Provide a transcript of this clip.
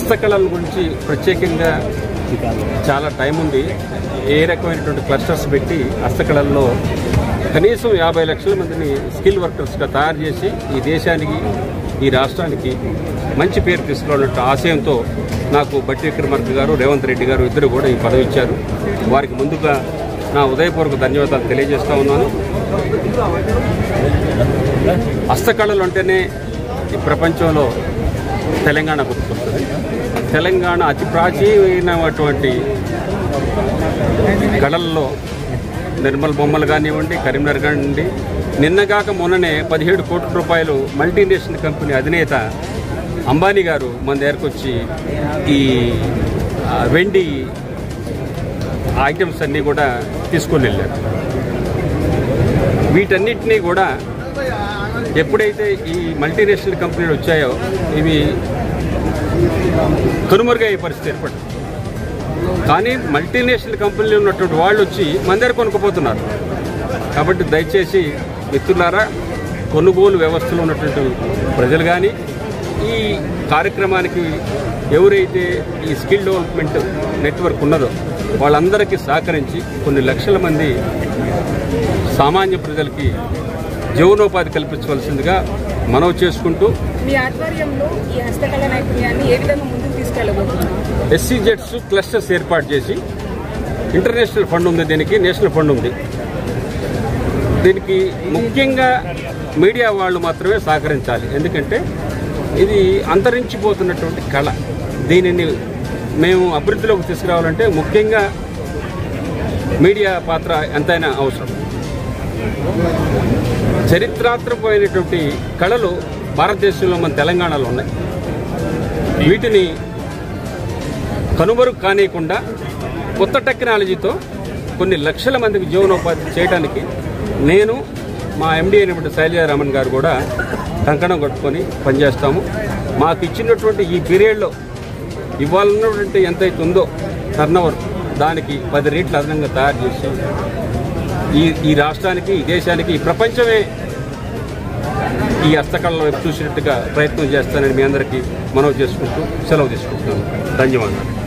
హస్తకళల గురించి ప్రత్యేకంగా చాలా టైం ఉంది. ఏ రకమైనటువంటి క్లస్టర్స్ పెట్టి హస్తకళల్లో కనీసం 50 లక్షల మందిని స్కిల్ వర్కర్స్గా తయారు చేసి ఈ దేశానికి, ఈ రాష్ట్రానికి మంచి పేరు తీసుకురావాలంటే ఆశయంతో నాకు బట్టి విక్రమార్క గారు, రేవంత్ రెడ్డి గారు ఇద్దరు కూడా ఈ పదవి ఇచ్చారు. వారికి ముందుగా నా ఉదయపూర్వక ధన్యవాదాలు తెలియజేస్తూ ఉన్నాను. హస్తకళలు అంటేనే ఈ ప్రపంచంలో తెలంగాణ గుర్తుకొస్తుంది. తెలంగాణ అతి ప్రాచీనమైనటువంటి కళల్లో నిర్మల్ బొమ్మలు కానివ్వండి, కరీంనగర్ కానివ్వండి, నిన్నగాక మొన్ననే 17 కోట్ల రూపాయలు మల్టీనేషనల్ కంపెనీ అధినేత అంబానీ గారు మన దగ్గరకు వచ్చి ఈ వెండి ఐటమ్స్ అన్నీ కూడా తీసుకొని వెళ్ళారు. వీటన్నిటినీ కూడా ఎప్పుడైతే ఈ మల్టీనేషనల్ కంపెనీలు వచ్చాయో ఇవి కనుమరుగయ్యే పరిస్థితి ఏర్పడింది. కానీ మల్టీనేషనల్ కంపెనీలు ఉన్నటువంటి వాళ్ళు వచ్చి మన దగ్గర కొనుక్కపోతున్నారు. కాబట్టి దయచేసి మిత్రులారా, కొనుగోలు వ్యవస్థలో ఉన్నటువంటి ప్రజలు కానీ, ఈ కార్యక్రమానికి ఎవరైతే ఈ స్కిల్ డెవలప్మెంట్ నెట్వర్క్ ఉన్నదో వాళ్ళందరికీ సహకరించి కొన్ని లక్షల మంది సామాన్య ప్రజలకి జీవనోపాధి కల్పించవలసిందిగా మనవి చేసుకుంటూ, మీ ఆధ్వర్యంలో ఈ హస్తకళ నైపుణ్యాన్ని ఏ విధంగా ముందుకు తీసుకెళ్ళబోతున్నారు? SCZs క్లస్టర్స్ ఏర్పాటు చేసి, ఇంటర్నేషనల్ ఫండ్ ఉంది, దీనికి నేషనల్ ఫండ్ ఉంది. దీనికి ముఖ్యంగా మీడియా వాళ్ళు మాత్రమే సహకరించాలి. ఎందుకంటే ఇది అంతరించిపోతున్నటువంటి కళ. దీనిని మేము అభివృద్ధిలోకి తీసుకురావాలంటే ముఖ్యంగా మీడియా పాత్ర ఎంతైనా అవసరం. చరిత్రాత్మకమైనటువంటి కళలు భారతదేశంలో మన తెలంగాణలో ఉన్నాయి. వీటిని కనుమరుగు కానియకుండా కొత్త టెక్నాలజీతో కొన్ని లక్షల మందికి జీవనోపాధి చేయడానికి నేను, మా MD అయినటువంటి శైలజారామన్ గారు కూడా కంకణం కట్టుకొని పనిచేస్తాము. మాకు ఇచ్చినటువంటి ఈ పీరియడ్లో ఇవ్వాలన్నటువంటి ఎంతైతే ఉందో టర్నోవర్, దానికి 10 రెట్లు అదనంగా తయారు చేసి ఈ రాష్ట్రానికి, ఈ దేశానికి, ఈ ప్రపంచమే ఈ హస్తకళల వైపు చూసినట్టుగా ప్రయత్నం చేస్తానని మీ అందరికీ మనవి చేసుకుంటూ సెలవు తీసుకుంటున్నాను. ధన్యవాదాలు.